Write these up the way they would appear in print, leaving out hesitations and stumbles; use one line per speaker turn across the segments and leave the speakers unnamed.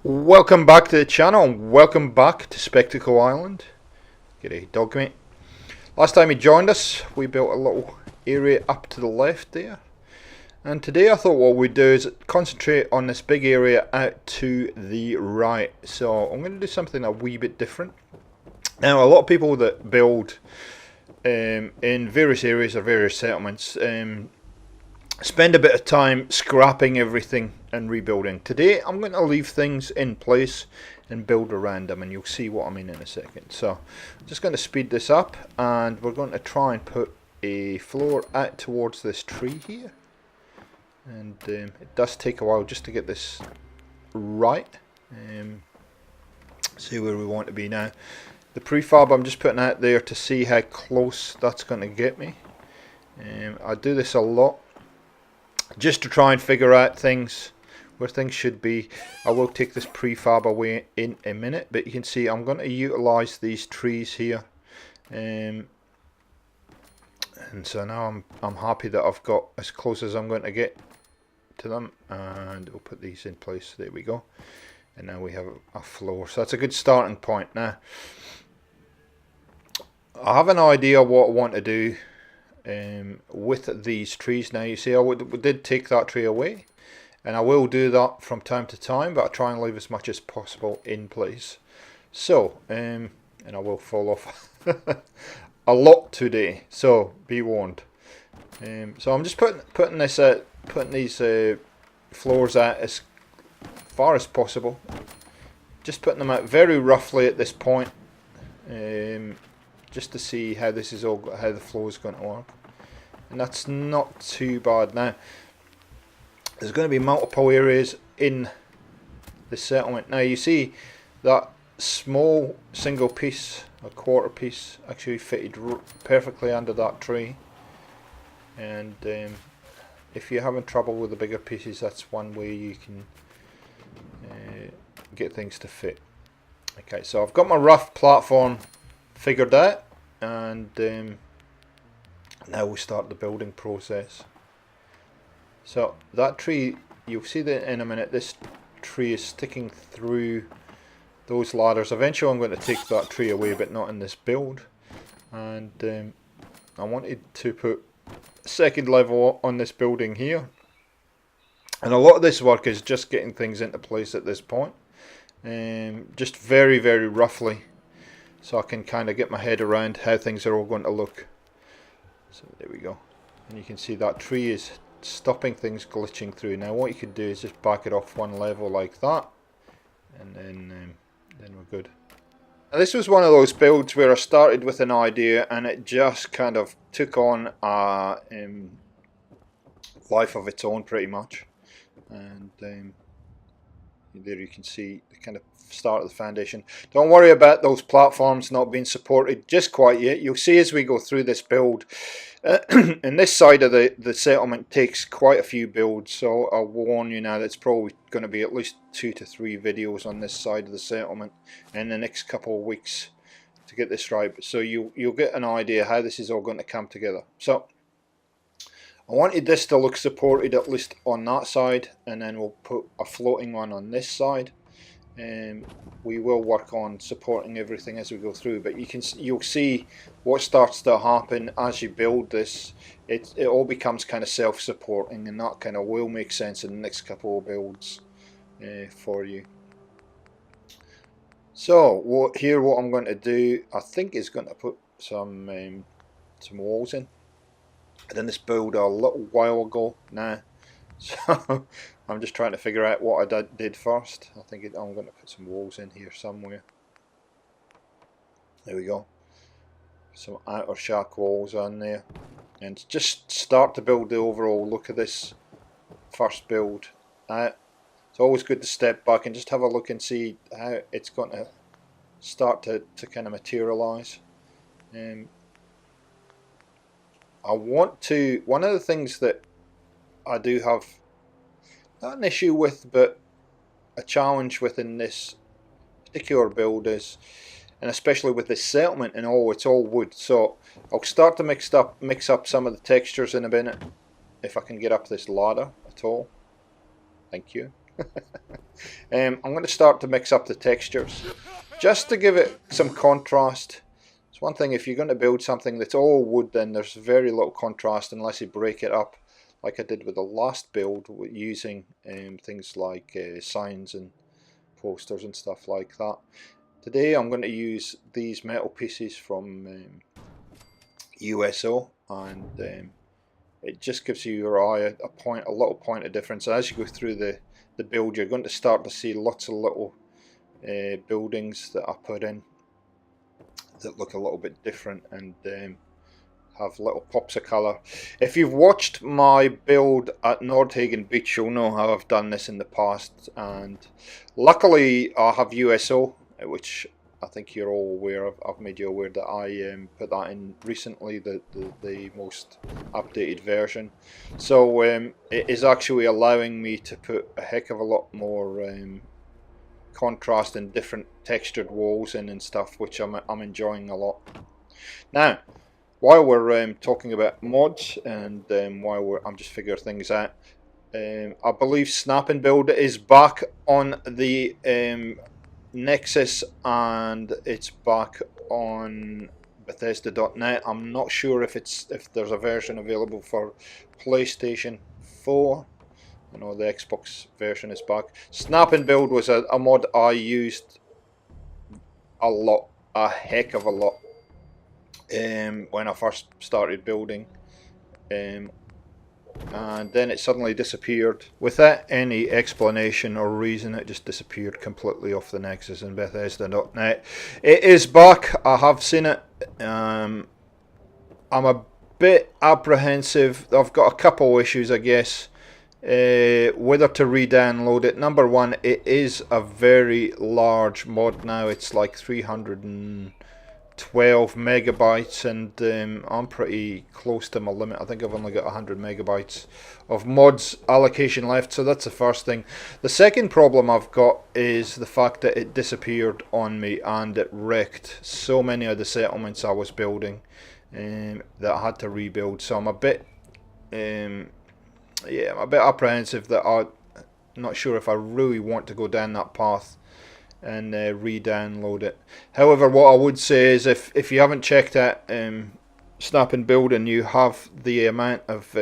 Welcome back to the channel and welcome back to Spectacle Island. G'day dog mate. Last time he joined us we built a little area up to the left there, and today I thought what we'd do is concentrate on this big area out to the right. So I'm going to do something a wee bit different. Now a lot of people that build in various areas or various settlements spend a bit of time scrapping everything and rebuilding. Today I'm going to leave things in place and build around them, and you'll see what I mean in a second. So I'm just going to speed this up, and we're going to try and put a floor out towards this tree here, and it does take a while just to get this right. See where we want to be now. The prefab I'm just putting out there to see how close that's going to get me. I do this a lot just to try and figure out things where things should be. I will take this prefab away in a minute, but you can see I'm going to utilize these trees here, and so now I'm happy that I've got as close as I'm going to get to them, and we'll put these in place. There we go, and now we have a floor, so that's a good starting point. Now I have an idea what I want to do with these trees. Now you see we did take that tree away, and I will do that from time to time, but I try and leave as much as possible in place. So and I will fall off a lot today, so be warned. So I'm just putting these floors out as far as possible, just putting them out very roughly at this point, just to see how this is all, how the floor is going to work, and that's not too bad. Now there's going to be multiple areas in the settlement. Now you see that small single piece, a quarter piece, actually fitted perfectly under that tree, and if you're having trouble with the bigger pieces, that's one way you can get things to fit. Okay, so I've got my rough platform figured out, and now we start the building process. So that tree, you'll see that in a minute, this tree is sticking through those ladders. Eventually I'm going to take that tree away, but not in this build. And I wanted to put a second level on this building here, and a lot of this work is just getting things into place at this point, just very roughly, so I can kind of get my head around how things are all going to look. So there we go, and you can see that tree is stopping things glitching through. Now what you could do is just back it off one level like that, and then we're good. Now, this was one of those builds where I started with an idea and it just kind of took on a life of its own pretty much, and there you can see the kind of start of the foundation. Don't worry about those platforms not being supported just quite yet. You'll see as we go through this build, and this side of the settlement takes quite a few builds, so I'll warn you now that it's probably going to be at least 2 to 3 videos on this side of the settlement in the next couple of weeks to get this right, so you'll get an idea how this is all going to come together. So I wanted this to look supported at least on that side, and then we'll put a floating one on this side, and we will work on supporting everything as we go through. But you'll see what starts to happen as you build this. It all becomes kind of self-supporting, and that kind of will make sense in the next couple of builds for you. So what I'm going to do, I think, is going to put some walls in. I did this build a little while ago now, so I'm just trying to figure out what I did first. I think I'm going to put some walls in here somewhere. There we go. Some outer shack walls on there, and just start to build the overall look of this first build. It's always good to step back and just have a look and see how it's going to start to kind of materialize. One of the things that I do have, not an issue with, but a challenge within this particular build is, and especially with this settlement and all, it's all wood. So I'll start to mix up some of the textures in a minute, if I can get up this ladder at all. Thank you. I'm going to start to mix up the textures just to give it some contrast. It's one thing if you're going to build something that's all wood, then there's very little contrast unless you break it up like I did with the last build using things like signs and posters and stuff like that. Today I'm going to use these metal pieces from USO, and it just gives you your eye a little point of difference. As you go through the build, you're going to start to see lots of little buildings that I put in that look a little bit different and have little pops of colour. If you've watched my build at Nordhagen Beach, you'll know how I've done this in the past, and luckily I have USO, which I think you're all aware of. I've made you aware that I put that in recently, the most updated version. So it is actually allowing me to put a heck of a lot more contrast and different textured walls in and stuff, which I'm enjoying a lot. Now, while we're talking about mods and while I'm just figuring things out, I believe Snap and Build is back on the Nexus, and it's back on Bethesda.net. I'm not sure if there's a version available for PlayStation 4. I know the Xbox version is back. Snap and Build was a mod I used a lot, a heck of a lot, when I first started building, and then it suddenly disappeared without any explanation or reason. It just disappeared completely off the Nexus and Bethesda.net. It is back. I have seen it. I'm a bit apprehensive. I've got a couple issues, I guess, whether to re-download it. Number one, it is a very large mod now. It's like 312 megabytes, and I'm pretty close to my limit. I think I've only got 100 megabytes of mods allocation left, so that's the first thing. The second problem I've got is the fact that it disappeared on me and it wrecked so many of the settlements I was building that I had to rebuild. So I'm a bit I'm a bit apprehensive that I'm not sure if I really want to go down that path and re-download it. However, what I would say is if you haven't checked out Snap and Build and you have the amount of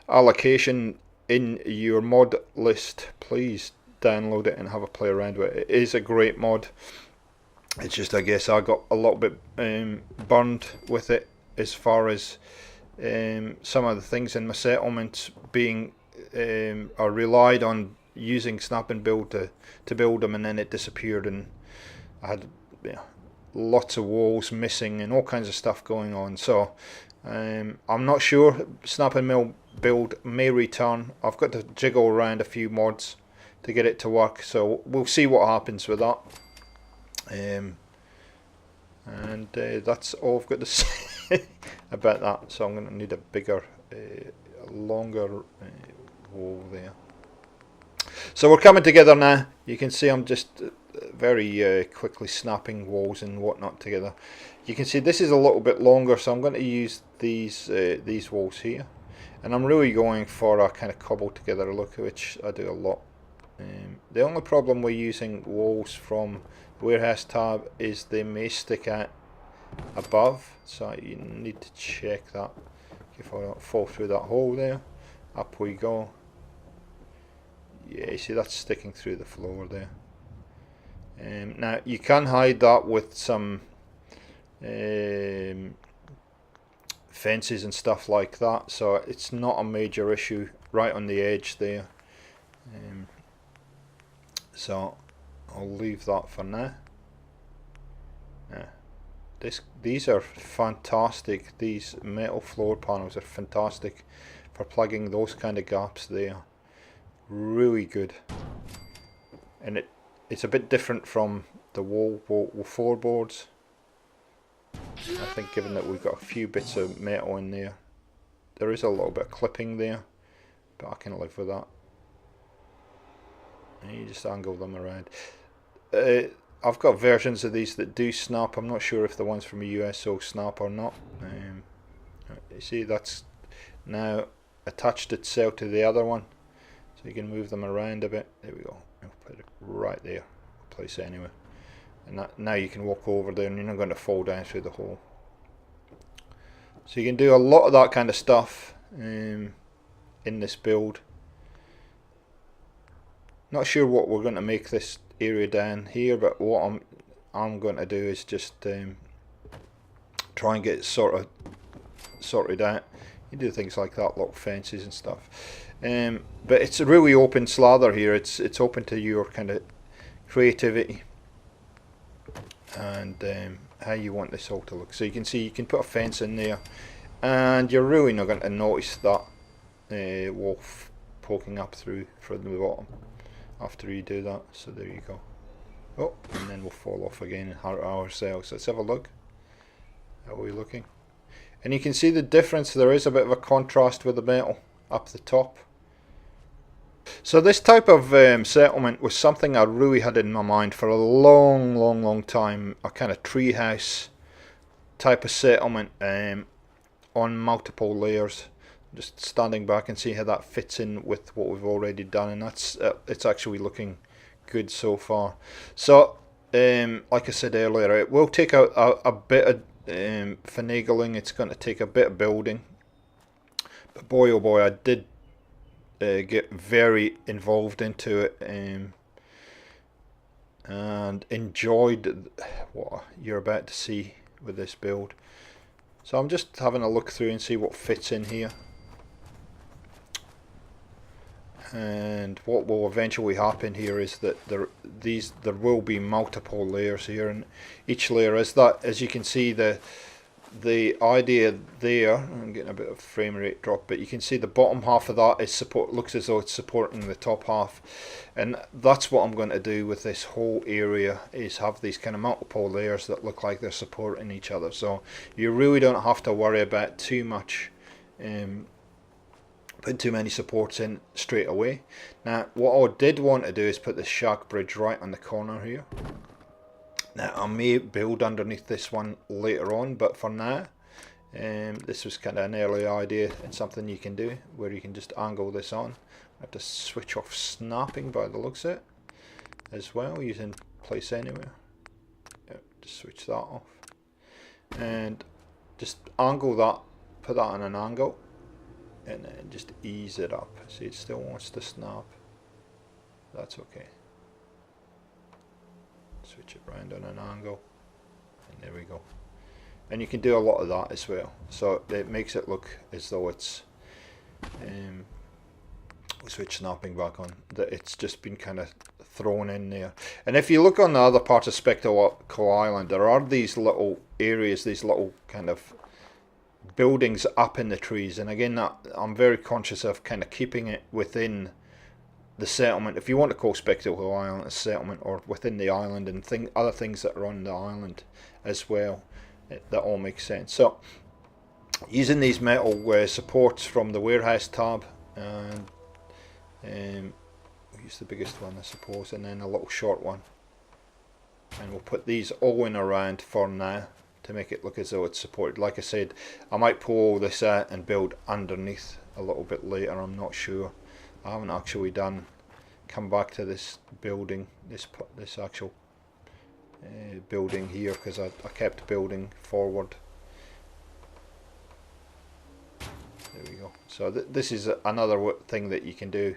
allocation in your mod list, please download it and have a play around with it. It is a great mod. It's just, I guess I got a little bit burned with it as far as some of the things in my settlements being I relied on using Snap and Build to build them, and then it disappeared, and I had lots of walls missing and all kinds of stuff going on. So I'm not sure. Snap and Build may return. I've got to jiggle around a few mods to get it to work, so we'll see what happens with that. And that's all I've got to say about that. So I'm going to need a bigger, longer wall there. So we're coming together now. You can see I'm just very quickly snapping walls and whatnot together. You can see this is a little bit longer, so I'm going to use these walls here, and I'm really going for a kind of cobbled together look, which I do a lot. The only problem with using walls from Warehouse tab is they may stick out above, so you need to check that. If I don't fall through that hole there, up we go. Yeah, you see that's sticking through the floor there. Now you can hide that with some fences and stuff like that, so it's not a major issue right on the edge there. So I'll leave that for now. These are fantastic. These metal floor panels are fantastic for plugging those kind of gaps there. Really good. And it's a bit different from the wall floorboards. I think given that we've got a few bits of metal in there, there is a little bit of clipping there, but I can live with that. And you just angle them around. I've got versions of these that do snap. I'm not sure if the ones from USO snap or not. You see that's now attached itself to the other one. So So you can move them around a bit. There we go. I'll put it right there. Place it anywhere. And that, now you can walk over there and you're not going to fall down through the hole. So you can do a lot of that kind of stuff in this build. Not sure what we're going to make this area down here, but what I'm going to do is just try and get it sorted out. You do things like that, lock fences and stuff. But it's a really open slather here. It's open to your kind of creativity and how you want this all to look. So you can see you can put a fence in there, and you're really not going to notice that wolf poking up through from the bottom after you do that. So there you go. Oh, and then we'll fall off again and hurt ourselves. Let's have a look. How are we looking? And you can see the difference. There is a bit of a contrast with the metal up the top. So this type of settlement was something I really had in my mind for a long time. A kind of treehouse type of settlement on multiple layers. Just standing back and see how that fits in with what we've already done, and that's it's actually looking good so far. So like I said earlier, it will take a bit of finagling. It's going to take a bit of building, but boy oh boy, I did get very involved into it and enjoyed what you're about to see with this build. So I'm just having a look through and see what fits in here. And what will eventually happen here is that there will be multiple layers here, and each layer is that, as you can see, the idea there. I'm getting a bit of frame rate drop, but you can see the bottom half of that is looks as though it's supporting the top half, and that's what I'm going to do with this whole area, is have these kind of multiple layers that look like they're supporting each other. So you really don't have to worry about too much putting too many supports in straight away. Now what I did want to do is put the shack bridge right on the corner here. Now I may build underneath this one later on, but for now this was kind of an early idea and something you can do where you can just angle this on. I have to switch off snapping by the looks of it as well, using place anywhere. Yep, just switch that off and just angle that, put that on an angle, and then just ease it up. See, it still wants to snap. That's okay. Switch it round on an angle, and there we go. And you can do a lot of that as well. So it makes it look as though it's switch snapping back on, that it's just been kind of thrown in there. And if you look on the other part of Spectacle Island, there are these little areas, these little kind of buildings up in the trees, and again that I'm very conscious of kind of keeping it within the settlement, if you want to call Spectacle Island a settlement, or within the island, and other things that are on the island as well. That all makes sense. So using these metal supports from the warehouse tab, and we'll use the biggest one I suppose, and then a little short one, and we'll put these all in around for now to make it look as though it's supported. Like I said, I might pull all this out and build underneath a little bit later, I'm not sure. I haven't actually come back to this building, this actual building here, because I kept building forward. There we go. So this is another thing that you can do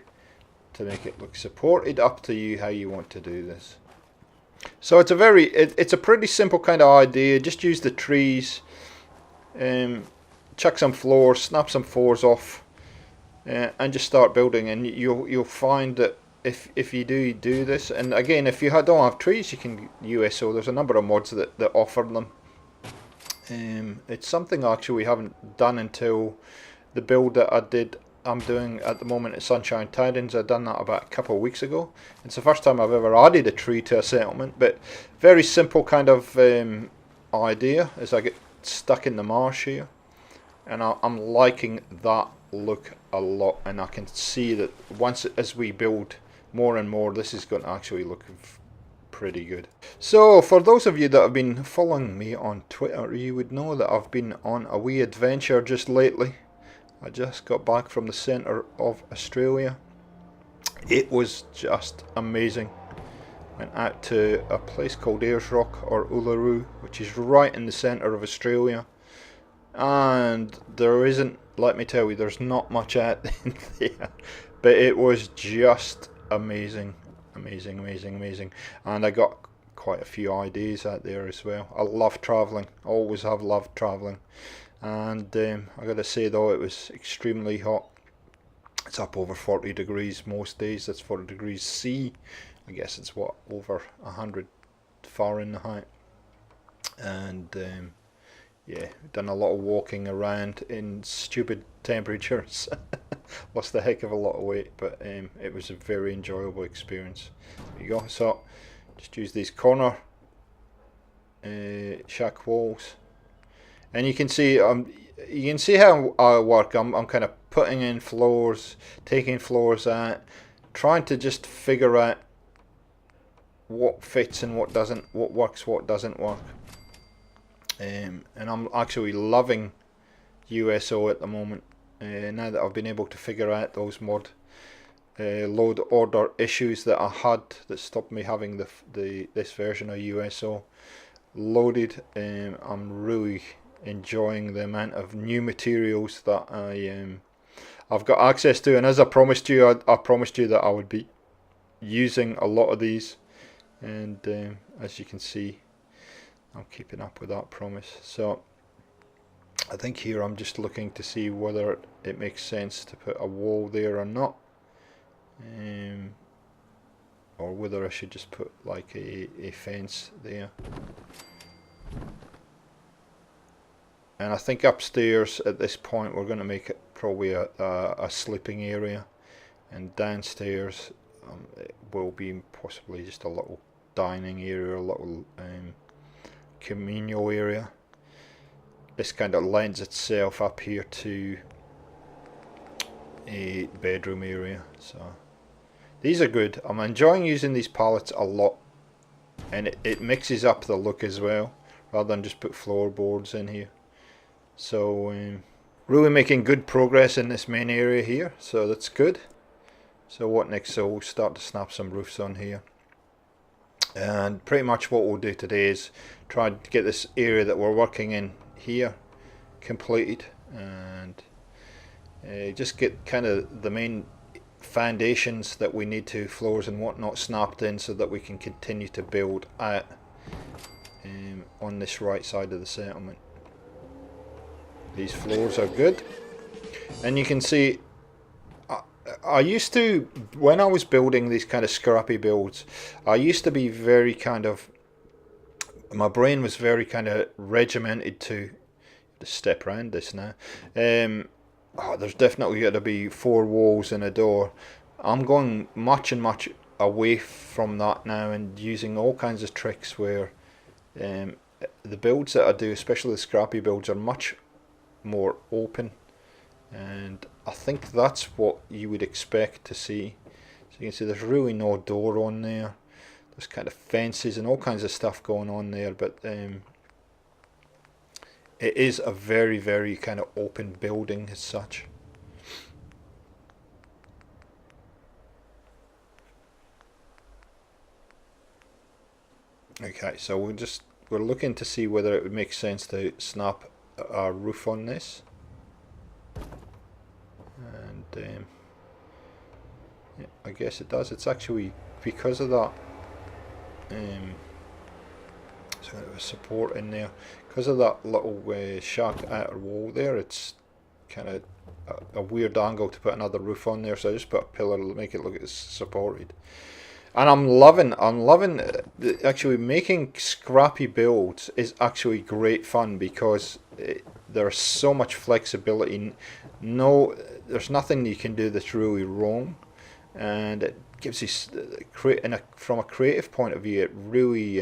to make it look supported. Up to you how you want to do this. So it's a pretty simple kind of idea. Just use the trees, chuck some floors, snap some floors off, and just start building. And you'll find that if you do this, and again, if you don't have trees, you can USO. There's a number of mods that offer them. It's something actually we haven't done until the build that I'm doing at the moment at Sunshine Tidings. I've done that about a couple of weeks ago. It's the first time I've ever added a tree to a settlement, but very simple kind of idea as I get stuck in the marsh here, and I'm liking that look a lot, and I can see that as we build more and more, this is going to actually look pretty good. So for those of you that have been following me on Twitter, you would know that I've been on a wee adventure just lately. I just got back from the centre of Australia, It was just amazing. Went out to a place called Ayers Rock or Uluru, which is right in the centre of Australia. And there isn't, let me tell you, there's not much out in there. But it was just amazing. Amazing, amazing, amazing. And I got quite a few ideas out there as well. I love travelling. Always have loved travelling. And I got to say though, it was extremely hot. It's up over 40 degrees most days. That's 40 degrees C. I guess it's what, over 100 Fahrenheit. And yeah, done a lot of walking around in stupid temperatures. Lost a heck of a lot of weight, but it was a very enjoyable experience. There you go. So just use these corner shack walls, and you can see how I work. I'm kind of putting in floors, taking floors out, trying to just figure out what fits and what doesn't, what works, what doesn't work. And I'm actually loving USO at the moment. Now that I've been able to figure out those mod load order issues that I had that stopped me having this version of USO loaded, I'm really enjoying the amount of new materials that I've got access to. And as I promised you, I promised you that I would be using a lot of these, and as you can see, I'm keeping up with that promise. So I think here I'm just looking to see whether it makes sense to put a wall there or not, or whether I should just put like a fence there. And I think upstairs at this point we're going to make it probably a sleeping area, and downstairs it will be possibly just a little dining area, a little communal area. This kind of lends itself up here to a bedroom area. So these are good. I'm enjoying using these pallets a lot, and it mixes up the look as well, rather than just put floorboards in here. So really making good progress in this main area here, so that's good. So what next? So we'll start to snap some roofs on here, and pretty much what we'll do today is try to get this area that we're working in here completed, and just get kind of the main foundations that we need to, floors and whatnot, snapped in, so that we can continue to build out on this right side of the settlement. These floors are good, and you can see I used to, when I was building these kind of scrappy builds, I used to be very kind of, my brain was very kind of regimented to step around this now. There's definitely got to be 4 walls and a door. I'm going much away from that now, and using all kinds of tricks where the builds that I do, especially the scrappy builds, are much more open, and I think that's what you would expect to see. So you can see there's really no door on there. There's kind of fences and all kinds of stuff going on there, but it is a very kind of open building as such. Okay, so we're looking to see whether it would make sense to snap a roof on this, and yeah, I guess it does. It's actually because of that. So there was support in there because of that little shack outer wall there. It's kind of a weird angle to put another roof on there, so I just put a pillar to make it look as supported. And I'm loving actually making scrappy builds is actually great fun, because there's so much flexibility. There's nothing you can do that's really wrong, and it gives you from a creative point of view, it really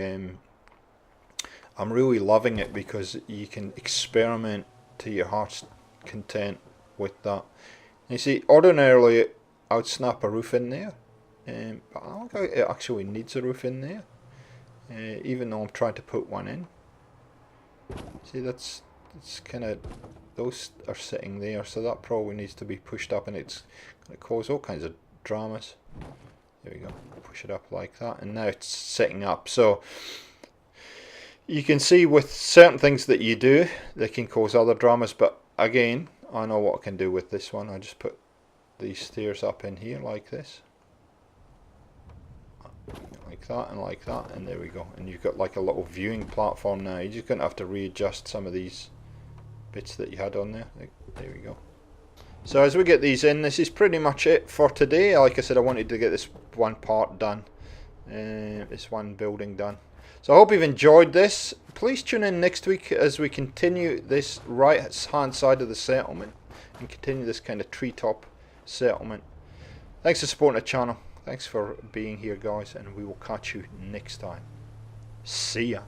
I'm really loving it, because you can experiment to your heart's content with that. And you see, ordinarily I would snap a roof in there, but I don't think it actually needs a roof in there, even though I'm trying to put one in. See, it's kind of, those are sitting there, so that probably needs to be pushed up, and it's going to cause all kinds of dramas. There we go. Push it up like that, and now it's setting up. So you can see with certain things that you do, they can cause other dramas. But again, I know what I can do with this one. I just put these stairs up in here like this, like that, and there we go. And you've got like a little viewing platform now. You're just going to have to readjust some of these bits that you had on there. There we go. So as we get these in, this is pretty much it for today. Like I said, I wanted to get this one part done, this one building done. So I hope you've enjoyed this. Please tune in next week as we continue this right hand side of the settlement and continue this kind of treetop settlement. Thanks for supporting the channel. Thanks for being here, guys, and we will catch you next time. See ya.